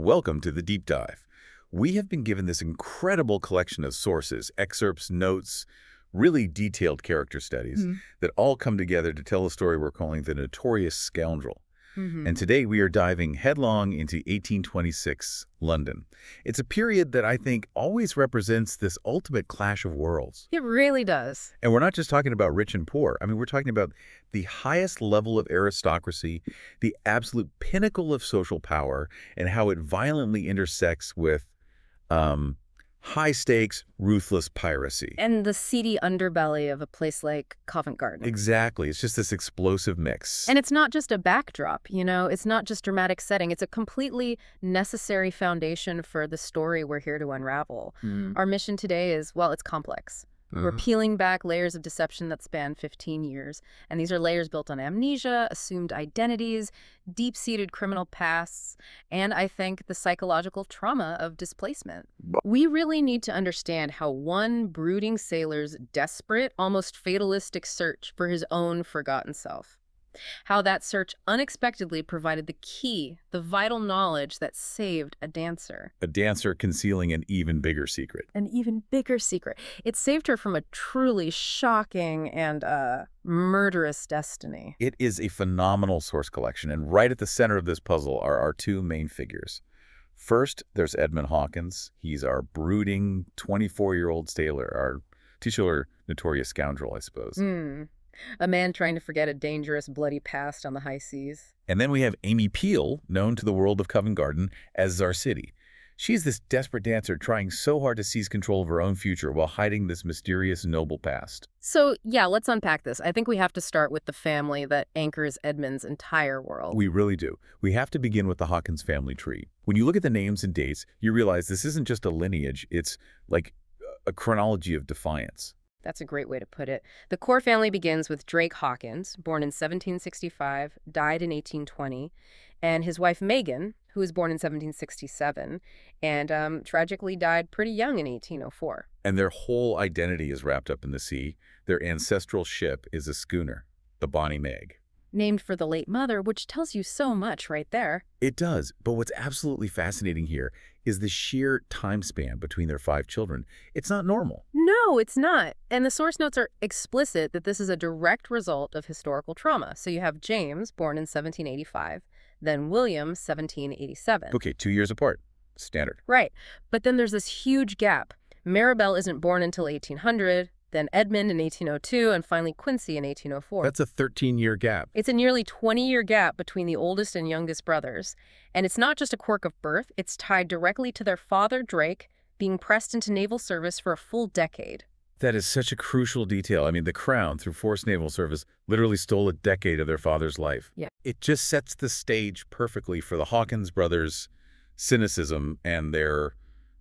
Welcome to the deep dive. We have been given this incredible collection of sources, excerpts, notes, really detailed character studies that all come together to tell a story we're calling the Notorious Scoundrel. And today we are diving headlong into 1826 London. It's a period that I think always represents this ultimate clash of worlds. It really does. And we're not just talking about rich and poor. I mean, we're talking about the highest level of aristocracy, the absolute pinnacle of social power, and how it violently intersects with high-stakes, ruthless piracy. And the seedy underbelly of a place like Covent Garden. Exactly. It's just this explosive mix. And it's not just a backdrop, it's not just dramatic setting. It's a completely necessary foundation for the story we're here to unravel. Our mission today is, well, it's complex. We're peeling back layers of deception that span 15 years. And these are layers built on amnesia, assumed identities, deep-seated criminal pasts, and I think the psychological trauma of displacement. We really need to understand how one brooding sailor's desperate, almost fatalistic search for his own forgotten self. How that search unexpectedly provided the key, the vital knowledge that saved a dancer. A dancer concealing an even bigger secret. An even bigger secret. It saved her from a truly shocking and murderous destiny. It is a phenomenal source collection, and right at the center of this puzzle are our two main figures. First, there's Edmund Hawkins. He's our brooding 24-year-old sailor, our titular notorious scoundrel, I suppose. A man trying to forget a dangerous, bloody past on the high seas. And then we have Amy Peel, known to the world of Covent Garden as Zarsitti. She's this desperate dancer trying so hard to seize control of her own future while hiding this mysterious, noble past. So, yeah, let's unpack this. I think we have to start with the family that anchors Edmund's entire world. We really do. We have to begin with the Hawkins family tree. When you look at the names and dates, you realize this isn't just a lineage, it's like a chronology of defiance. That's a great way to put it. The core family begins with Drake Hawkins, born in 1765, died in 1820, and his wife Megan, who was born in 1767, and tragically died pretty young in 1804. And their whole identity is wrapped up in the sea. Their ancestral ship is a schooner, the Bonnie Meg. Named for the late mother, which tells you so much right there. It does, but what's absolutely fascinating here is the sheer time span between their 5 children. It's not normal. No, it's not. And the source notes are explicit that this is a direct result of historical trauma. So you have James, born in 1785, then William, 1787. Okay, 2 years apart. Standard. Right. But then there's this huge gap. Maribel isn't born until 1800, then Edmund in 1802, and finally Quincy in 1804. That's a 13-year gap. It's a nearly 20-year gap between the oldest and youngest brothers. And it's not just a quirk of birth. It's tied directly to their father, Drake, being pressed into naval service for a full decade. That is such a crucial detail. I mean, the Crown, through forced naval service, literally stole a decade of their father's life. Yeah. It just sets the stage perfectly for the Hawkins brothers' cynicism and their,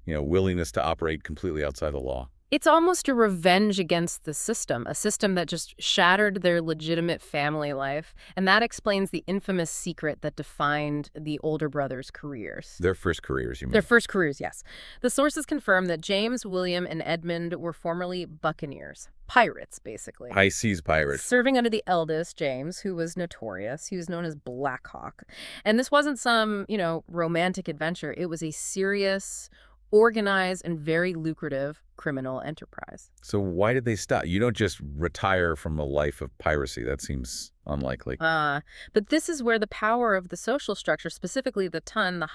willingness to operate completely outside the law. It's almost a revenge against the system, a system that just shattered their legitimate family life. And that explains the infamous secret that defined the older brothers' careers. Their first careers, you mean? Their first careers, yes. The sources confirm that James, William, and Edmund were formerly buccaneers. Pirates, basically. High seas pirates. Serving under the eldest, James, who was notorious. He was known as Black Hawk. And this wasn't some, romantic adventure. It was a serious, organized, and very lucrative criminal enterprise. So why did they stop? You don't just retire from a life of piracy. That seems unlikely. But this is where the power of the social structure, specifically the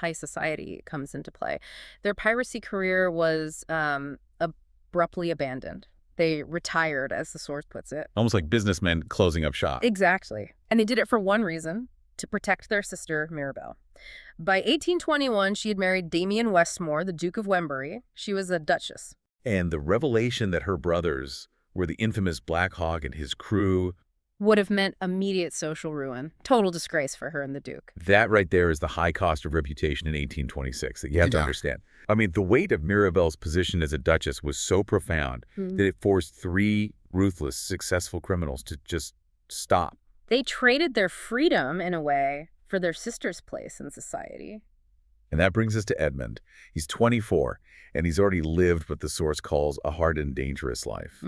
high society, comes into play. Their piracy career was abruptly abandoned. They retired, as the source puts it. Almost like businessmen closing up shop. Exactly. And they did it for one reason: to protect their sister, Maribel. By 1821, she had married Damien Westmore, the Duke of Wembury. She was a duchess. And the revelation that her brothers were the infamous Black Hawk and his crew would have meant immediate social ruin. Total disgrace for her and the Duke. That right there is the high cost of reputation in 1826 that you have to understand. I mean, the weight of Maribel's position as a duchess was so profound that it forced 3 ruthless, successful criminals to just stop. They traded their freedom, in a way, for their sister's place in society. And that brings us to Edmund. He's 24, and he's already lived what the source calls a hard and dangerous life.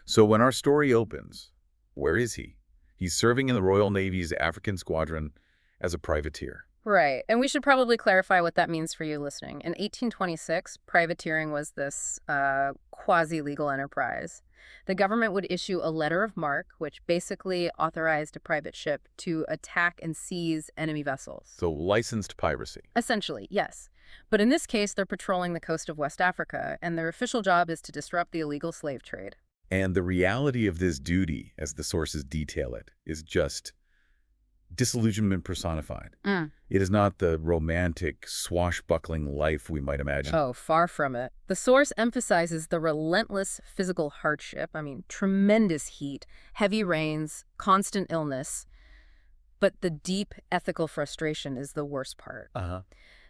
So when our story opens, where is he? He's serving in the Royal Navy's African Squadron as a privateer. Right. And we should probably clarify what that means for you listening. In 1826, privateering was this quasi-legal enterprise. The government would issue a letter of marque, which basically authorized a private ship to attack and seize enemy vessels. So licensed piracy. Essentially, yes. But in this case, they're patrolling the coast of West Africa, and their official job is to disrupt the illegal slave trade. And the reality of this duty, as the sources detail it, is just disillusionment personified. It is not the romantic, swashbuckling life we might imagine. Oh, far from it. The source emphasizes the relentless physical hardship. I mean, tremendous heat, heavy rains, constant illness. But the deep ethical frustration is the worst part.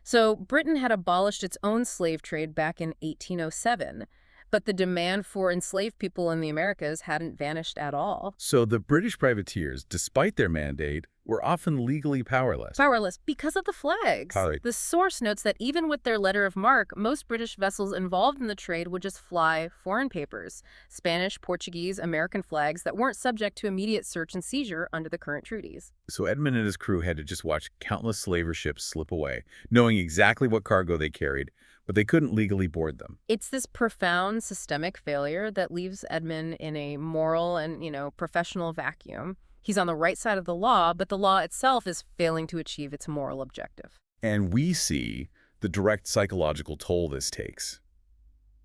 So Britain had abolished its own slave trade back in 1807. But the demand for enslaved people in the Americas hadn't vanished at all. So the British privateers, despite their mandate, were often legally powerless. Powerless because of the flags. Right. The source notes that even with their letter of marque, most British vessels involved in the trade would just fly foreign papers, Spanish, Portuguese, American flags that weren't subject to immediate search and seizure under the current treaties. So Edmund and his crew had to just watch countless slaver ships slip away, knowing exactly what cargo they carried, but they couldn't legally board them. It's this profound systemic failure that leaves Edmund in a moral and, professional vacuum. He's on the right side of the law, but the law itself is failing to achieve its moral objective. And we see the direct psychological toll this takes.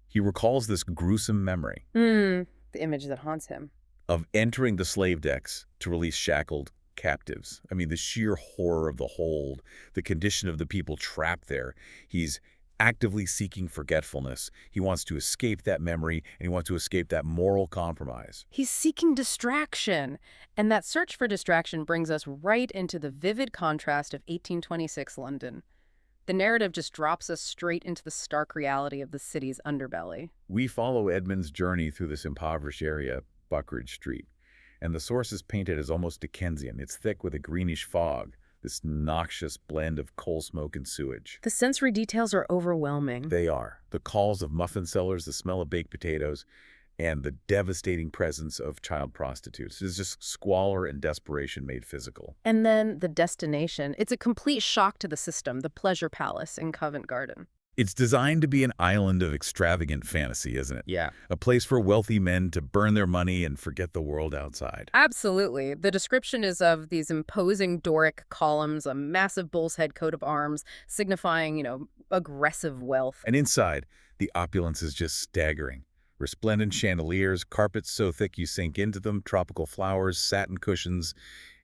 He recalls this gruesome memory. The image that haunts him. Of entering the slave decks to release shackled captives. I mean, the sheer horror of the hold, the condition of the people trapped there. He's actively seeking forgetfulness. He wants to escape that memory, and he wants to escape that moral compromise. He's seeking distraction. And that search for distraction brings us right into the vivid contrast of 1826 London. The narrative just drops us straight into the stark reality of the city's underbelly. We follow Edmund's journey through this impoverished area, Buckridge Street, and the source is painted as almost Dickensian. It's thick with a greenish fog, this noxious blend of coal smoke and sewage. The sensory details are overwhelming. They are. The calls of muffin sellers, the smell of baked potatoes, and the devastating presence of child prostitutes. It's just squalor and desperation made physical. And then the destination. It's a complete shock to the system, the Pleasure Palace in Covent Garden. It's designed to be an island of extravagant fantasy, isn't it? Yeah. A place for wealthy men to burn their money and forget the world outside. Absolutely. The description is of these imposing Doric columns, a massive bull's head coat of arms, signifying, aggressive wealth. And inside, the opulence is just staggering. Resplendent chandeliers, carpets so thick you sink into them, tropical flowers, satin cushions,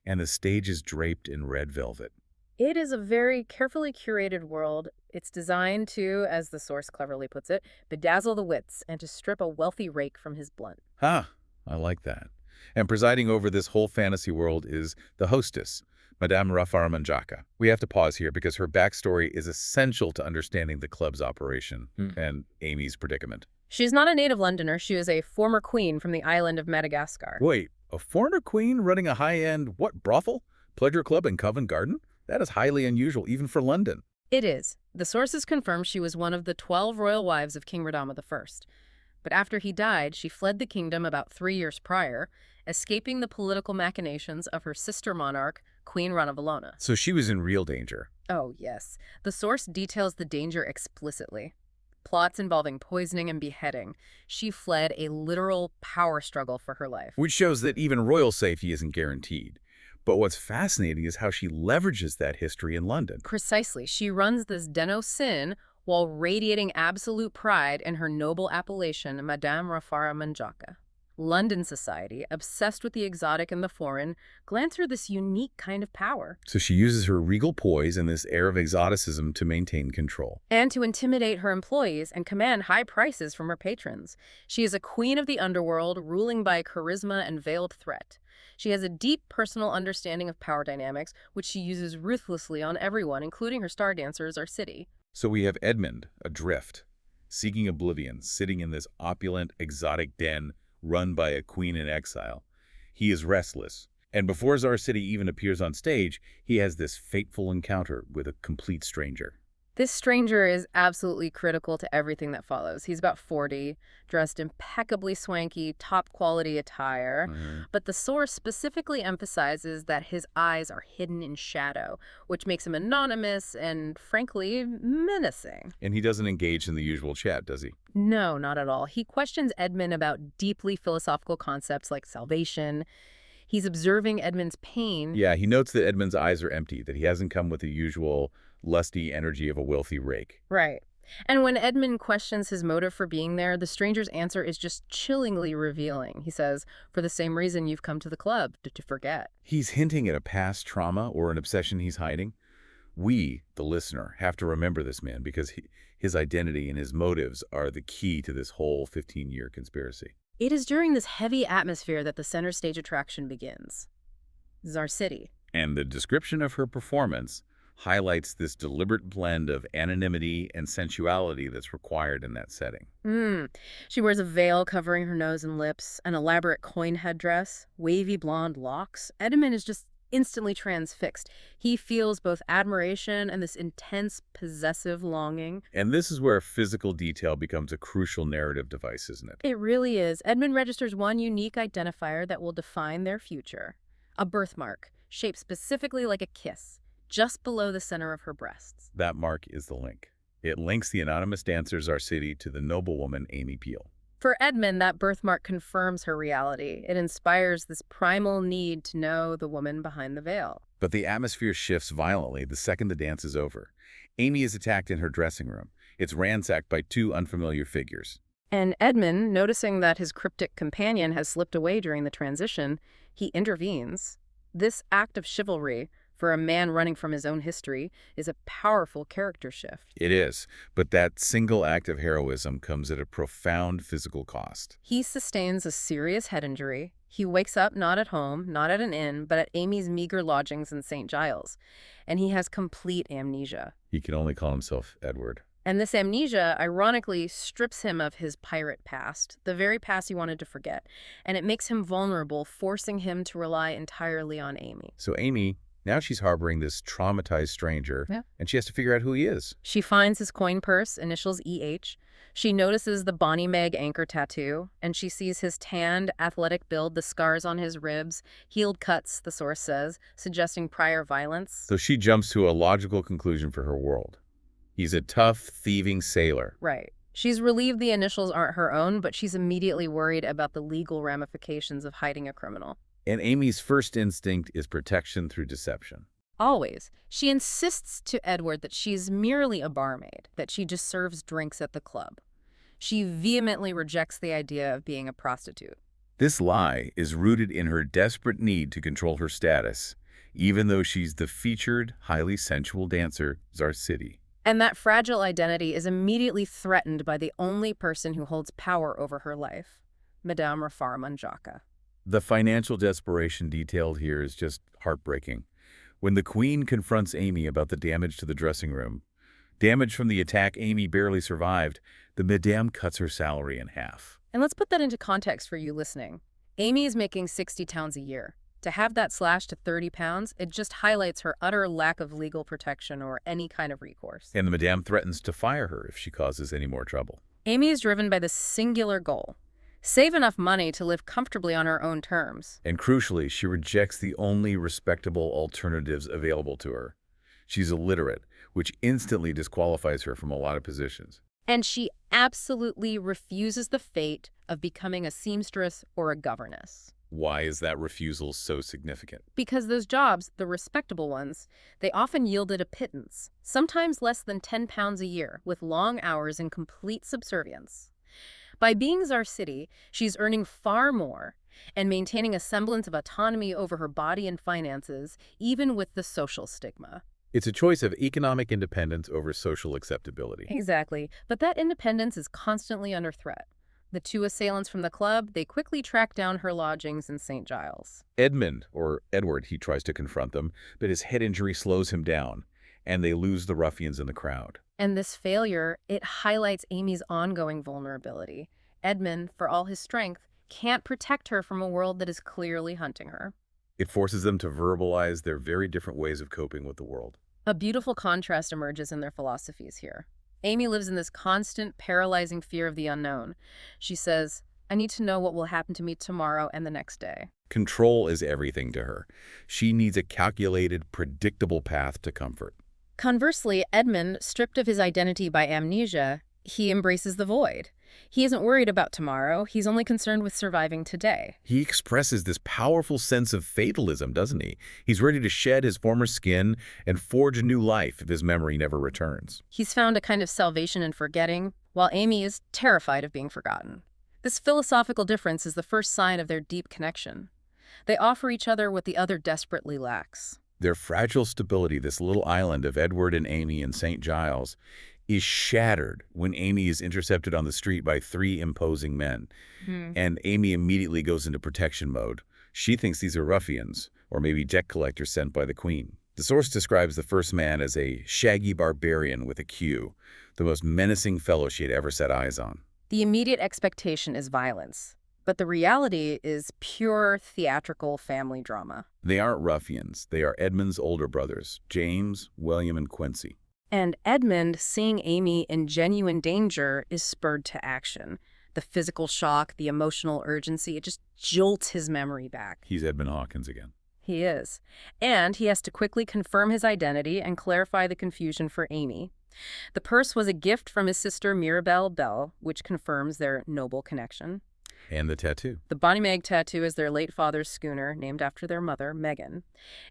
and the stage is draped in red velvet. It is a very carefully curated world. It's designed to, as the source cleverly puts it, bedazzle the wits and to strip a wealthy rake from his blunt. I like that. And presiding over this whole fantasy world is the hostess, Madame Rafaramanjaka. We have to pause here because her backstory is essential to understanding the club's operation and Amy's predicament. She's not a native Londoner. She is a former queen from the island of Madagascar. Wait, a foreigner queen running a high-end, brothel? Pleasure club in Covent Garden? That is highly unusual, even for London. It is. The sources confirm she was one of the 12 royal wives of King Radama I. But after he died, she fled the kingdom about 3 years prior, escaping the political machinations of her sister monarch, Queen Ranavalona. So she was in real danger. Oh, yes. The source details the danger explicitly. Plots involving poisoning and beheading. She fled a literal power struggle for her life. Which shows that even royal safety isn't guaranteed. But what's fascinating is how she leverages that history in London. Precisely. She runs this den of sin while radiating absolute pride in her noble appellation, Madame Rafaramanjaka. London society, obsessed with the exotic and the foreign, glance her this unique kind of power. So she uses her regal poise and this air of exoticism to maintain control. And to intimidate her employees and command high prices from her patrons. She is a queen of the underworld, ruling by charisma and veiled threat. She has a deep personal understanding of power dynamics, which she uses ruthlessly on everyone, including her star dancers, Zarsitti. So we have Edmund, adrift, seeking oblivion, sitting in this opulent, exotic den run by a queen in exile. He is restless, and before Zarsitti even appears on stage, he has this fateful encounter with a complete stranger. This stranger is absolutely critical to everything that follows. He's about 40, dressed impeccably swanky, top-quality attire. But the source specifically emphasizes that his eyes are hidden in shadow, which makes him anonymous and, frankly, menacing. And he doesn't engage in the usual chat, does he? No, not at all. He questions Edmund about deeply philosophical concepts like salvation. He's observing Edmund's pain. Yeah, he notes that Edmund's eyes are empty, that he hasn't come with the usual lusty energy of a wealthy rake. Right. And when Edmund questions his motive for being there, the stranger's answer is just chillingly revealing. He says, for the same reason you've come to the club, to forget. He's hinting at a past trauma or an obsession he's hiding. We, the listener, have to remember this man because his identity and his motives are the key to this whole 15-year conspiracy. It is during this heavy atmosphere that the center stage attraction begins. Zarsitti. And the description of her performance highlights this deliberate blend of anonymity and sensuality that's required in that setting. She wears a veil covering her nose and lips, an elaborate coin headdress, wavy blonde locks. Edmund is just instantly transfixed. He feels both admiration and this intense possessive longing. And this is where physical detail becomes a crucial narrative device, isn't it? It really is. Edmund registers one unique identifier that will define their future. A birthmark, shaped specifically like a kiss, just below the center of her breasts. That mark is the link. It links the anonymous dancer Zarsitti to the noblewoman Amy Peel. For Edmund, that birthmark confirms her reality. It inspires this primal need to know the woman behind the veil. But the atmosphere shifts violently the second the dance is over. Amy is attacked in her dressing room. It's ransacked by two unfamiliar figures. And Edmund, noticing that his cryptic companion has slipped away during the transition, he intervenes. This act of chivalry, for a man running from his own history, is a powerful character shift. It is, but that single act of heroism comes at a profound physical cost. He sustains a serious head injury. He wakes up not at home, not at an inn, but at Amy's meager lodgings in St. Giles. And he has complete amnesia. He can only call himself Edward. And this amnesia, ironically, strips him of his pirate past, the very past he wanted to forget. And it makes him vulnerable, forcing him to rely entirely on Amy. So Amy, now she's harboring this traumatized stranger, and she has to figure out who he is. She finds his coin purse, initials EH. She notices the Bonnie Meg anchor tattoo, and she sees his tanned, athletic build, the scars on his ribs, healed cuts, the source says, suggesting prior violence. So she jumps to a logical conclusion for her world. He's a tough, thieving sailor. Right. She's relieved the initials aren't her own, but she's immediately worried about the legal ramifications of hiding a criminal. And Amy's first instinct is protection through deception. Always. She insists to Edward that she's merely a barmaid, that she just serves drinks at the club. She vehemently rejects the idea of being a prostitute. This lie is rooted in her desperate need to control her status, even though she's the featured, highly sensual dancer, Zarsitti. And that fragile identity is immediately threatened by the only person who holds power over her life, Madame Rafar Manjaka. The financial desperation detailed here is just heartbreaking. When the Queen confronts Amy about the damage to the dressing room, damage from the attack Amy barely survived, the Madame cuts her salary in half. And let's put that into context for you listening. Amy is making 60 pounds a year. To have that slashed to 30 pounds, it just highlights her utter lack of legal protection or any kind of recourse. And the Madame threatens to fire her if she causes any more trouble. Amy is driven by this singular goal: save enough money to live comfortably on her own terms. And crucially, she rejects the only respectable alternatives available to her. She's illiterate, which instantly disqualifies her from a lot of positions. And she absolutely refuses the fate of becoming a seamstress or a governess. Why is that refusal so significant? Because those jobs, the respectable ones, they often yielded a pittance, sometimes less than 10 pounds a year, with long hours and complete subservience. By being Zarsitti, she's earning far more and maintaining a semblance of autonomy over her body and finances, even with the social stigma. It's a choice of economic independence over social acceptability. Exactly, but that independence is constantly under threat. The two assailants from the club, they quickly track down her lodgings in St. Giles. Edmund, or Edward, he tries to confront them, but his head injury slows him down, and they lose the ruffians in the crowd. And this failure, it highlights Amy's ongoing vulnerability. Edmund, for all his strength, can't protect her from a world that is clearly hunting her. It forces them to verbalize their very different ways of coping with the world. A beautiful contrast emerges in their philosophies here. Amy lives in this constant, paralyzing fear of the unknown. She says, I need to know what will happen to me tomorrow and the next day. Control is everything to her. She needs a calculated, predictable path to comfort. Conversely, Edmund, stripped of his identity by amnesia, he embraces the void. He isn't worried about tomorrow. He's only concerned with surviving today. He expresses this powerful sense of fatalism, doesn't he? He's ready to shed his former skin and forge a new life if his memory never returns. He's found a kind of salvation in forgetting, while Amy is terrified of being forgotten. This philosophical difference is the first sign of their deep connection. They offer each other what the other desperately lacks. Their fragile stability, this little island of Edward and Amy in St. Giles, is shattered when Amy is intercepted on the street by 3 imposing men. And Amy immediately goes into protection mode. She thinks these are ruffians, or maybe debt collectors sent by the Queen. The source describes the first man as a shaggy barbarian with a queue, the most menacing fellow she had ever set eyes on. The immediate expectation is violence, but the reality is pure theatrical family drama. They aren't ruffians. They are Edmund's older brothers, James, William, and Quincy. And Edmund, seeing Amy in genuine danger, is spurred to action. The physical shock, the emotional urgency, it just jolts his memory back. He's Edmund Hawkins again. He is. And he has to quickly confirm his identity and clarify the confusion for Amy. The purse was a gift from his sister Mirabelle Bell, which confirms their noble connection. And the tattoo. The Bonnie Meg tattoo is their late father's schooner, named after their mother, Megan.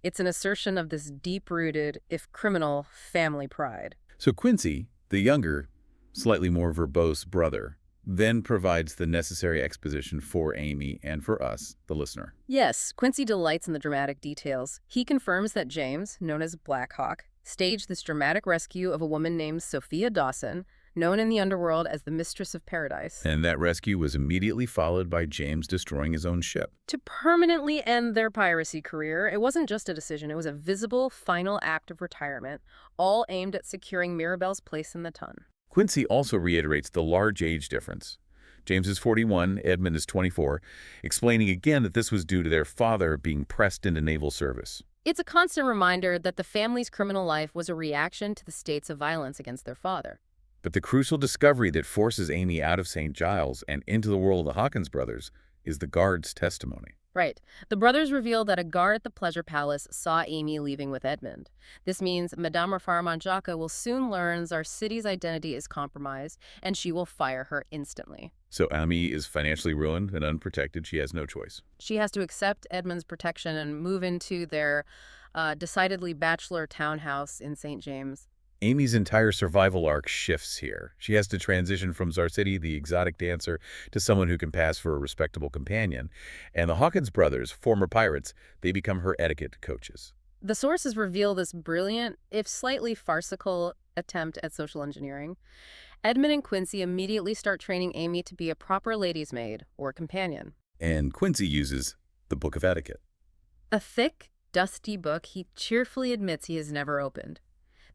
It's an assertion of this deep-rooted, if criminal, family pride. So Quincy, the younger, slightly more verbose brother, then provides the necessary exposition for Amy and for us, the listener. Yes, Quincy delights in the dramatic details. He confirms that James, known as Black Hawk, staged this dramatic rescue of a woman named Sophia Dawson, known in the underworld as the Mistress of Paradise. And that rescue was immediately followed by James destroying his own ship. To permanently end their piracy career, it wasn't just a decision, it was a visible, final act of retirement, all aimed at securing Mirabelle's place in the ton. Quincy also reiterates the large age difference. James is 41, Edmund is 24, explaining again that this was due to their father being pressed into naval service. It's a constant reminder that the family's criminal life was a reaction to the states of violence against their father. But the crucial discovery that forces Amy out of St. Giles and into the world of the Hawkins brothers is the guard's testimony. Right. The brothers reveal that a guard at the Pleasure Palace saw Amy leaving with Edmund. This means Madame Raffarin-Mangiaca will soon learn Zarsitti's identity is compromised, and she will fire her instantly. So Amy is financially ruined and unprotected. She has no choice. She has to accept Edmund's protection and move into their decidedly bachelor townhouse in St. James. Amy's entire survival arc shifts here. She has to transition from Zarsitti, the exotic dancer, to someone who can pass for a respectable companion. And the Hawkins brothers, former pirates, they become her etiquette coaches. The sources reveal this brilliant, if slightly farcical, attempt at social engineering. Edmund and Quincy immediately start training Amy to be a proper lady's maid or companion. And Quincy uses the Book of Etiquette. A thick, dusty book he cheerfully admits he has never opened.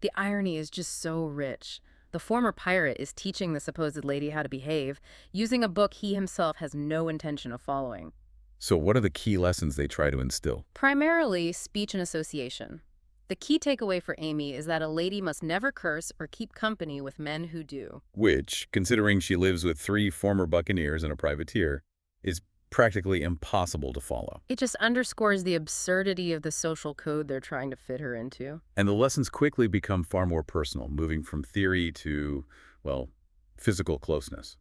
The irony is just so rich. The former pirate is teaching the supposed lady how to behave, using a book he himself has no intention of following. So what are the key lessons they try to instill? Primarily, speech and association. The key takeaway for Amy is that a lady must never curse or keep company with men who do. Which, considering she lives with 3 former buccaneers and a privateer, is practically impossible to follow. It just underscores the absurdity of the social code they're trying to fit her into. And the lessons quickly become far more personal, moving from theory to, well, physical closeness.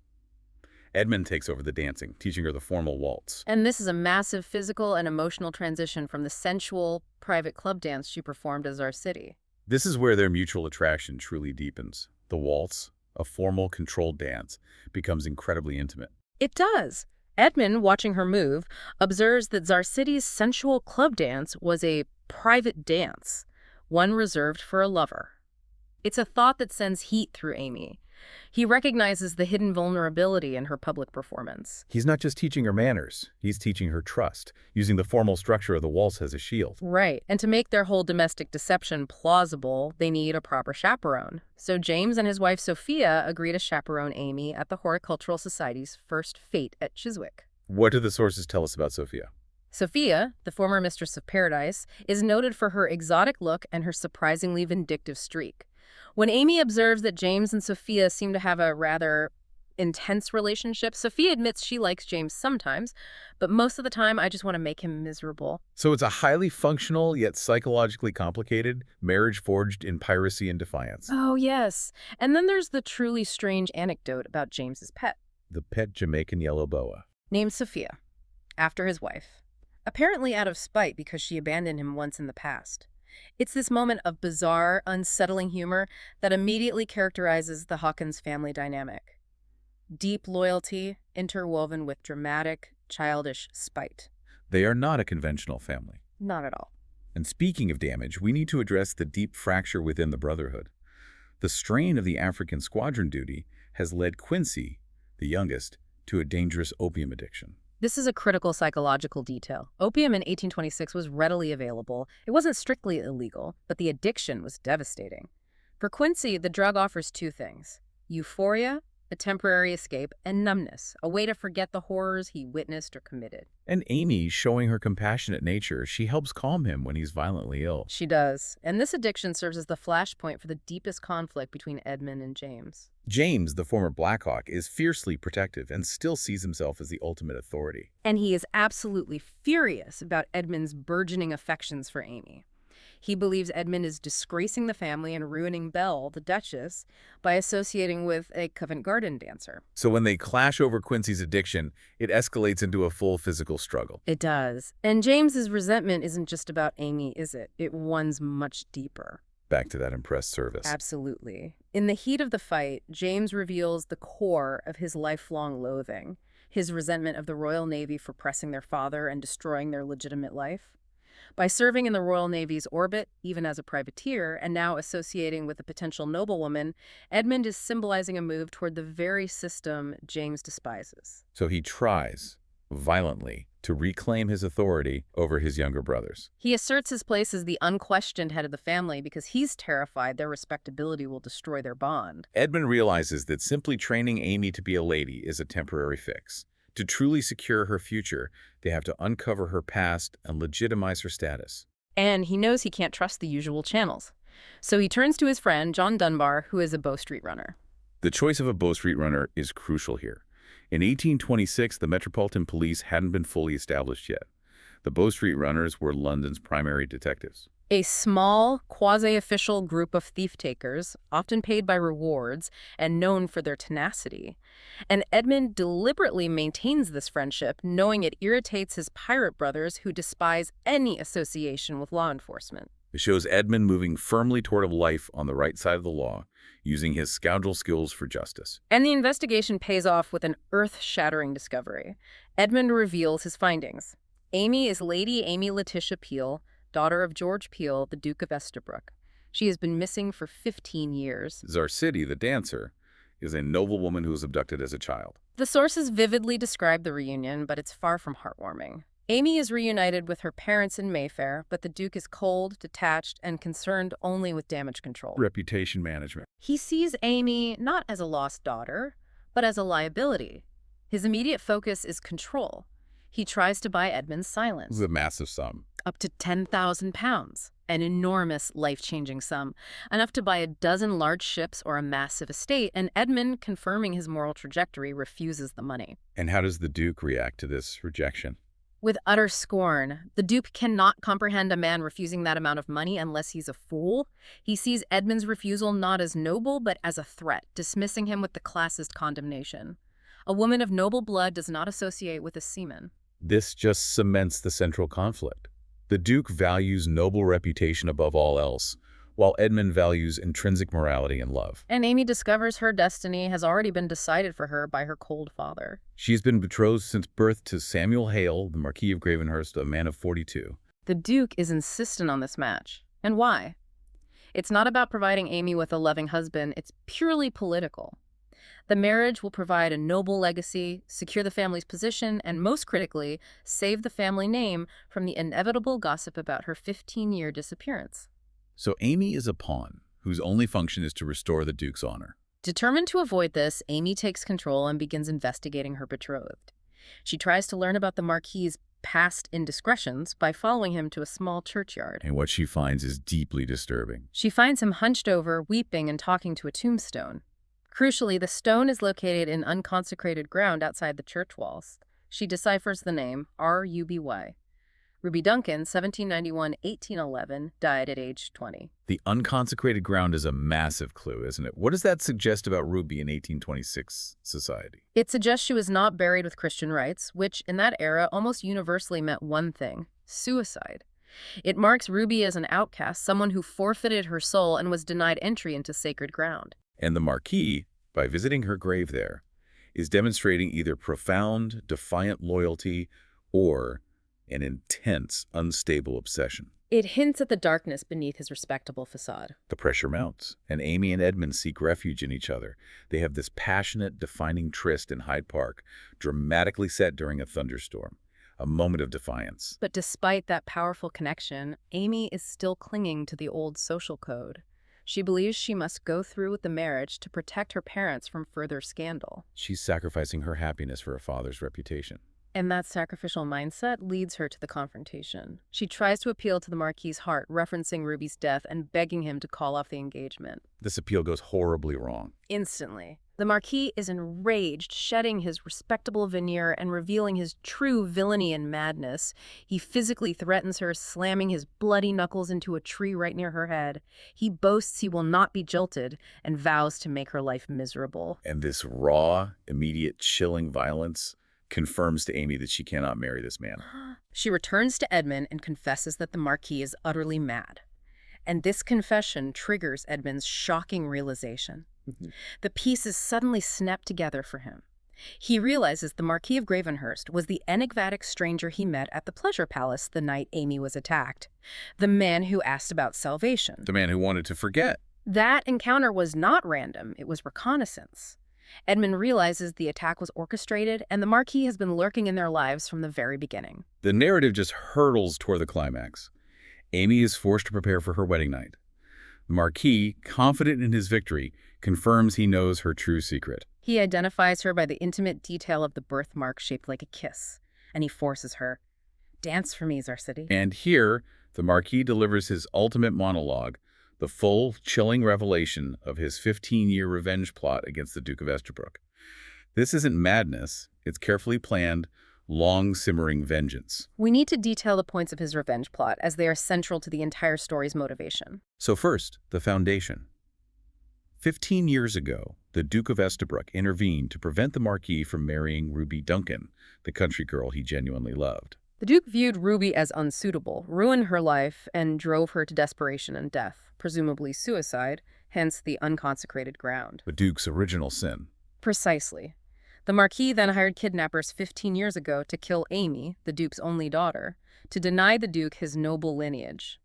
Edmund takes over the dancing, teaching her the formal waltz. And this is a massive physical and emotional transition from the sensual, private club dance she performed as Zarsitti. This is where their mutual attraction truly deepens. The waltz, a formal, controlled dance, becomes incredibly intimate. It does. Edmund, watching her move, observes that Zarsitti's sensual club dance was a private dance, one reserved for a lover. It's a thought that sends heat through Amy. He recognizes the hidden vulnerability in her public performance. He's not just teaching her manners, he's teaching her trust, using the formal structure of the waltz as a shield. Right, and to make their whole domestic deception plausible, they need a proper chaperone. So James and his wife Sophia agree to chaperone Amy at the Horticultural Society's first fete at Chiswick. What do the sources tell us about Sophia? Sophia, the former mistress of paradise, is noted for her exotic look and her surprisingly vindictive streak. When Amy observes that James and Sophia seem to have a rather intense relationship, Sophia admits she likes James sometimes, but most of the time I just want to make him miserable. So it's a highly functional yet psychologically complicated marriage forged in piracy and defiance. Oh, yes. And then there's the truly strange anecdote about James's pet, The pet Jamaican yellow boa. named Sophia, after his wife, apparently out of spite because she abandoned him once in the past. It's this moment of bizarre, unsettling humor that immediately characterizes the Hawkins family dynamic. Deep loyalty interwoven with dramatic, childish spite. They are not a conventional family. Not at all. And speaking of damage, we need to address the deep fracture within the Brotherhood. The strain of the African squadron duty has led Quincy, the youngest, to a dangerous opium addiction. This is a critical psychological detail. Opium in 1826 was readily available. It wasn't strictly illegal, but the addiction was devastating. For Quincy, the drug offers two things: euphoria, a temporary escape, and numbness, a way to forget the horrors he witnessed or committed. And Amy, showing her compassionate nature, she helps calm him when he's violently ill. She does. And this addiction serves as the flashpoint for the deepest conflict between Edmund and James. James, the former Blackhawk, is fiercely protective and still sees himself as the ultimate authority. And he is absolutely furious about Edmund's burgeoning affections for Amy. He believes Edmund is disgracing the family and ruining Belle, the Duchess, by associating with a Covent Garden dancer. So when they clash over Quincy's addiction, it escalates into a full physical struggle. It does. And James's resentment isn't just about Amy, is it? It runs much deeper. Back to that impressed service. Absolutely. In the heat of the fight, James reveals the core of his lifelong loathing, his resentment of the Royal Navy for pressing their father and destroying their legitimate life. By serving in the Royal Navy's orbit, even as a privateer, and now associating with a potential noblewoman, Edmund is symbolizing a move toward the very system James despises. So he tries, violently, to reclaim his authority over his younger brothers. He asserts his place as the unquestioned head of the family because he's terrified their respectability will destroy their bond. Edmund realizes that simply training Amy to be a lady is a temporary fix. To truly secure her future, they have to uncover her past and legitimize her status. And he knows he can't trust the usual channels. So he turns to his friend, John Dunbar, who is a Bow Street runner. The choice of a Bow Street runner is crucial here. In 1826, the Metropolitan Police hadn't been fully established yet. The Bow Street runners were London's primary detectives. A small, quasi-official group of thief-takers, often paid by rewards and known for their tenacity. And Edmund deliberately maintains this friendship, knowing it irritates his pirate brothers who despise any association with law enforcement. It shows Edmund moving firmly toward a life on the right side of the law, using his scoundrel skills for justice. And the investigation pays off with an earth-shattering discovery. Edmund reveals his findings. Amy is Lady Amy Letitia Peel, daughter of George Peel, the Duke of Estabrook. She has been missing for 15 years. Zarsitti, the dancer, is a noblewoman who was abducted as a child. The sources vividly describe the reunion, but it's far from heartwarming. Amy is reunited with her parents in Mayfair, but the Duke is cold, detached, and concerned only with damage control. Reputation management. He sees Amy not as a lost daughter, but as a liability. His immediate focus is control. He tries to buy Edmund's silence. This is a massive sum. Up to £10,000, an enormous, life-changing sum, enough to buy a dozen large ships or a massive estate, and Edmund, confirming his moral trajectory, refuses the money. And how does the Duke react to this rejection? With utter scorn, the Duke cannot comprehend a man refusing that amount of money unless he's a fool. He sees Edmund's refusal not as noble, but as a threat, dismissing him with the classist condemnation. A woman of noble blood does not associate with a seaman. This just cements the central conflict. The Duke values noble reputation above all else, while Edmund values intrinsic morality and love. And Amy discovers her destiny has already been decided for her by her cold father. She's been betrothed since birth to Samuel Hale, the Marquis of Gravenhurst, a man of 42. The Duke is insistent on this match. And why? It's not about providing Amy with a loving husband, it's purely political. The marriage will provide a noble legacy, secure the family's position, and most critically, save the family name from the inevitable gossip about her 15-year disappearance. So Amy is a pawn, whose only function is to restore the Duke's honor. Determined to avoid this, Amy takes control and begins investigating her betrothed. She tries to learn about the Marquis's past indiscretions by following him to a small churchyard. And what she finds is deeply disturbing. She finds him hunched over, weeping and talking to a tombstone. Crucially, the stone is located in unconsecrated ground outside the church walls. She deciphers the name R-U-B-Y. Ruby Duncan, 1791-1811, died at age 20. The unconsecrated ground is a massive clue, isn't it? What does that suggest about Ruby in 1826 society? It suggests she was not buried with Christian rites, which in that era almost universally meant one thing: suicide. It marks Ruby as an outcast, someone who forfeited her soul and was denied entry into sacred ground. And the Marquis, by visiting her grave there, is demonstrating either profound, defiant loyalty or an intense, unstable obsession. It hints at the darkness beneath his respectable facade. The pressure mounts, and Amy and Edmund seek refuge in each other. They have this passionate, defining tryst in Hyde Park, dramatically set during a thunderstorm, a moment of defiance. But despite that powerful connection, Amy is still clinging to the old social code. She believes she must go through with the marriage to protect her parents from further scandal. She's sacrificing her happiness for her father's reputation. And that sacrificial mindset leads her to the confrontation. She tries to appeal to the Marquis's heart, referencing Ruby's death and begging him to call off the engagement. This appeal goes horribly wrong. Instantly. The Marquis is enraged, shedding his respectable veneer and revealing his true villainy and madness. He physically threatens her, slamming his bloody knuckles into a tree right near her head. He boasts he will not be jilted and vows to make her life miserable. And this raw, immediate, chilling violence confirms to Amy that she cannot marry this man. She returns to Edmund and confesses that the Marquis is utterly mad. And this confession triggers Edmund's shocking realization. The pieces suddenly snap together for him. He realizes the Marquis of Gravenhurst was the enigmatic stranger he met at the Pleasure Palace the night Amy was attacked. The man who asked about salvation. The man who wanted to forget. That encounter was not random, it was reconnaissance. Edmund realizes the attack was orchestrated, and the Marquis has been lurking in their lives from the very beginning. The narrative just hurtles toward the climax. Amy is forced to prepare for her wedding night. The Marquis, confident in his victory, confirms he knows her true secret. He identifies her by the intimate detail of the birthmark shaped like a kiss, and he forces her, "Dance for me, Zarsitti." And here, the Marquis delivers his ultimate monologue, the full, chilling revelation of his 15-year revenge plot against the Duke of Esterbrook. This isn't madness, it's carefully planned, long-simmering vengeance. We need to detail the points of his revenge plot, as they are central to the entire story's motivation. So first, the foundation. 15 years ago, the Duke of Esterbrook intervened to prevent the Marquis from marrying Ruby Duncan, the country girl he genuinely loved. The Duke viewed Ruby as unsuitable, ruined her life, and drove her to desperation and death, presumably suicide, hence the unconsecrated ground. The Duke's original sin. Precisely. The Marquis then hired kidnappers 15 years ago to kill Amy, the Duke's only daughter, to deny the Duke his noble lineage.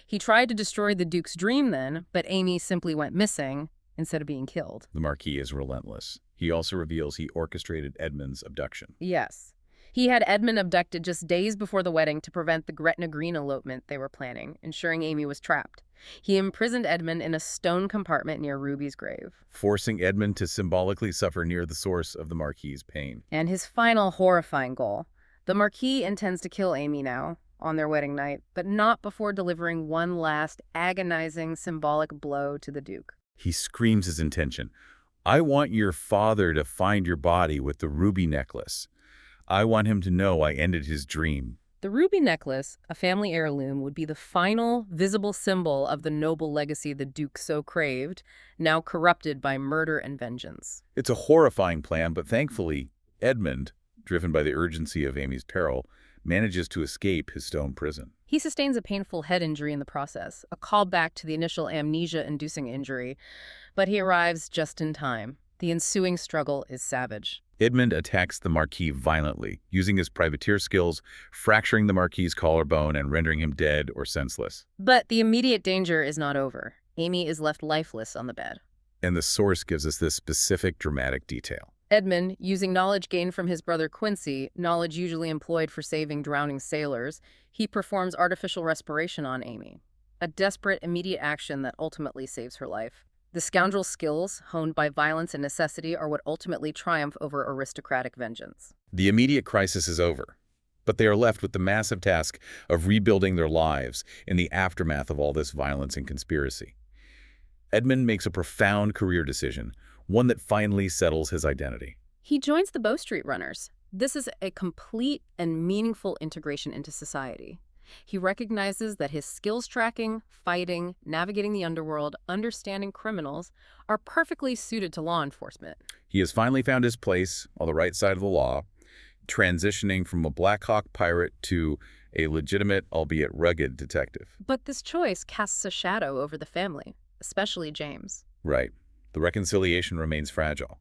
He tried to destroy the Duke's dream then, but Amy simply went missing instead of being killed. The Marquis is relentless. He also reveals he orchestrated Edmund's abduction. Yes. He had Edmund abducted just days before the wedding to prevent the Gretna Green elopement they were planning, ensuring Amy was trapped. He imprisoned Edmund in a stone compartment near Ruby's grave, forcing Edmund to symbolically suffer near the source of the Marquis's pain. And his final horrifying goal. The Marquis intends to kill Amy now, on their wedding night, but not before delivering one last agonizing symbolic blow to the Duke. He screams his intention. "I want your father to find your body with the ruby necklace. I want him to know I ended his dream." The ruby necklace, a family heirloom, would be the final visible symbol of the noble legacy the Duke so craved, now corrupted by murder and vengeance. It's a horrifying plan, but thankfully, Edmund, driven by the urgency of Amy's peril, manages to escape his stone prison. He sustains a painful head injury in the process, a callback to the initial amnesia-inducing injury, but he arrives just in time. The ensuing struggle is savage. Edmund attacks the Marquis violently, using his privateer skills, fracturing the Marquis's collarbone and rendering him dead or senseless. But the immediate danger is not over. Amy is left lifeless on the bed. And the source gives us this specific dramatic detail. Edmund, using knowledge gained from his brother Quincy, knowledge usually employed for saving drowning sailors, he performs artificial respiration on Amy. A desperate, immediate action that ultimately saves her life. The scoundrel's skills, honed by violence and necessity, are what ultimately triumph over aristocratic vengeance. The immediate crisis is over. But they are left with the massive task of rebuilding their lives in the aftermath of all this violence and conspiracy. Edmund makes a profound career decision, one that finally settles his identity. He joins the Bow Street Runners. This is a complete and meaningful integration into society. He recognizes that his skills tracking, fighting, navigating the underworld, understanding criminals are perfectly suited to law enforcement. He has finally found his place on the right side of the law, transitioning from a Black Hawk pirate to a legitimate, albeit rugged, detective. But this choice casts a shadow over the family, especially James. Right. The reconciliation remains fragile.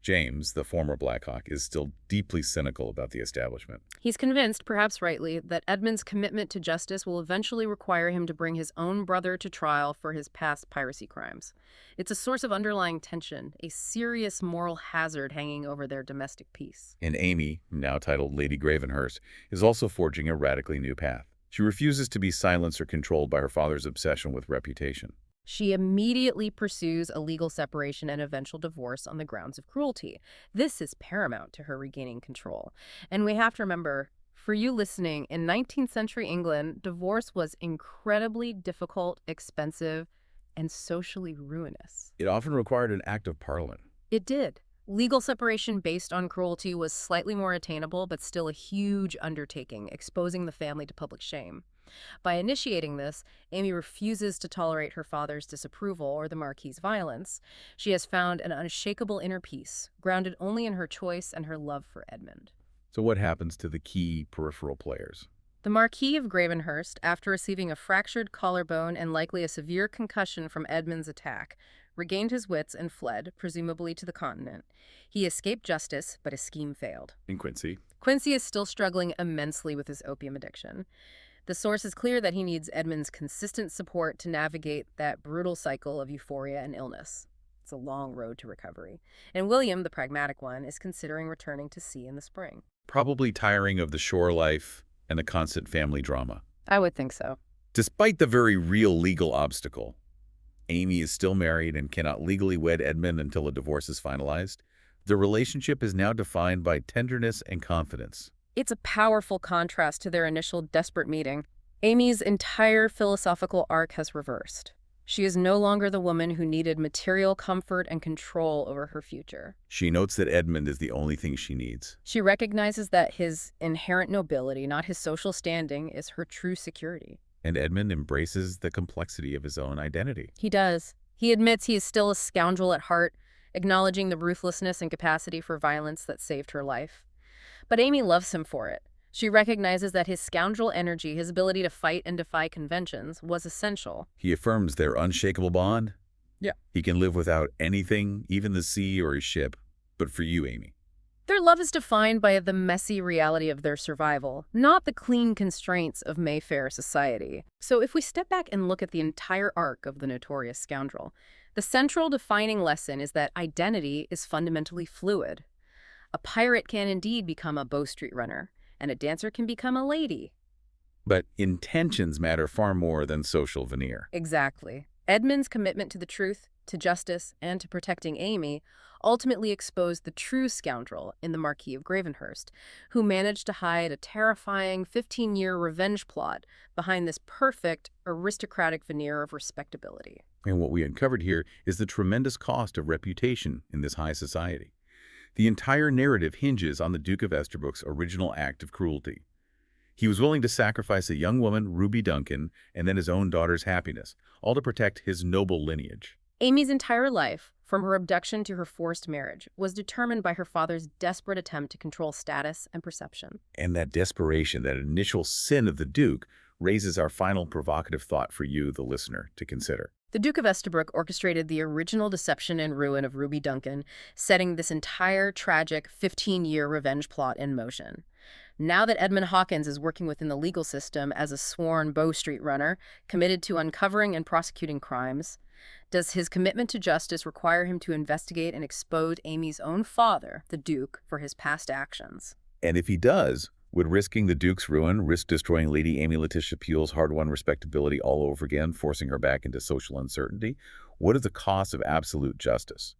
James, the former Black Hawk, is still deeply cynical about the establishment. He's convinced, perhaps rightly, that Edmund's commitment to justice will eventually require him to bring his own brother to trial for his past piracy crimes. It's a source of underlying tension, a serious moral hazard hanging over their domestic peace. And Amy, now titled Lady Gravenhurst, is also forging a radically new path. She refuses to be silenced or controlled by her father's obsession with reputation. She immediately pursues a legal separation and eventual divorce on the grounds of cruelty. This is paramount to her regaining control. And we have to remember, for you listening, in 19th century England, divorce was incredibly difficult, expensive, and socially ruinous. It often required an act of parliament. It did. Legal separation based on cruelty was slightly more attainable, but still a huge undertaking, exposing the family to public shame. By initiating this, Amy refuses to tolerate her father's disapproval or the Marquis's violence. She has found an unshakable inner peace, grounded only in her choice and her love for Edmund. So what happens to the key peripheral players? The Marquis of Gravenhurst, after receiving a fractured collarbone and likely a severe concussion from Edmund's attack, regained his wits and fled, presumably to the continent. He escaped justice, but his scheme failed. And Quincy? Quincy is still struggling immensely with his opium addiction. The source is clear that he needs Edmund's consistent support to navigate that brutal cycle of euphoria and illness. It's a long road to recovery. And William, the pragmatic one, is considering returning to sea in the spring. Probably tiring of the shore life and the constant family drama. I would think so. Despite the very real legal obstacle, Amy is still married and cannot legally wed Edmund until a divorce is finalized. The relationship is now defined by tenderness and confidence. It's a powerful contrast to their initial desperate meeting. Amy's entire philosophical arc has reversed. She is no longer the woman who needed material comfort and control over her future. She notes that Edmund is the only thing she needs. She recognizes that his inherent nobility, not his social standing, is her true security. And Edmund embraces the complexity of his own identity. He does. He admits he is still a scoundrel at heart, acknowledging the ruthlessness and capacity for violence that saved her life. But Amy loves him for it. She recognizes that his scoundrel energy, his ability to fight and defy conventions, was essential. He affirms their unshakable bond. Yeah. He can live without anything, even the sea or his ship, but for you, Amy. Their love is defined by the messy reality of their survival, not the clean constraints of Mayfair society. So if we step back and look at the entire arc of the Notorious Scoundrel, the central defining lesson is that identity is fundamentally fluid. A pirate can indeed become a Bow Street runner, and a dancer can become a lady. But intentions matter far more than social veneer. Exactly. Edmund's commitment to the truth, to justice, and to protecting Amy ultimately exposed the true scoundrel in the Marquis of Gravenhurst, who managed to hide a terrifying 15-year revenge plot behind this perfect, aristocratic veneer of respectability. And what we uncovered here is the tremendous cost of reputation in this high society. The entire narrative hinges on the Duke of Esterbrook's original act of cruelty. He was willing to sacrifice a young woman, Ruby Duncan, and then his own daughter's happiness, all to protect his noble lineage. Amy's entire life, from her abduction to her forced marriage, was determined by her father's desperate attempt to control status and perception. And that desperation, that initial sin of the Duke, raises our final provocative thought for you, the listener, to consider. The Duke of Esterbrook orchestrated the original deception and ruin of Ruby Duncan, setting this entire tragic 15-year revenge plot in motion. Now that Edmund Hawkins is working within the legal system as a sworn Bow Street runner, committed to uncovering and prosecuting crimes, does his commitment to justice require him to investigate and expose Amy's own father, the Duke, for his past actions? And if he does, would risking the Duke's ruin risk destroying Lady Amy Letitia Pule's hard-won respectability all over again, forcing her back into social uncertainty? What are the costs of absolute justice?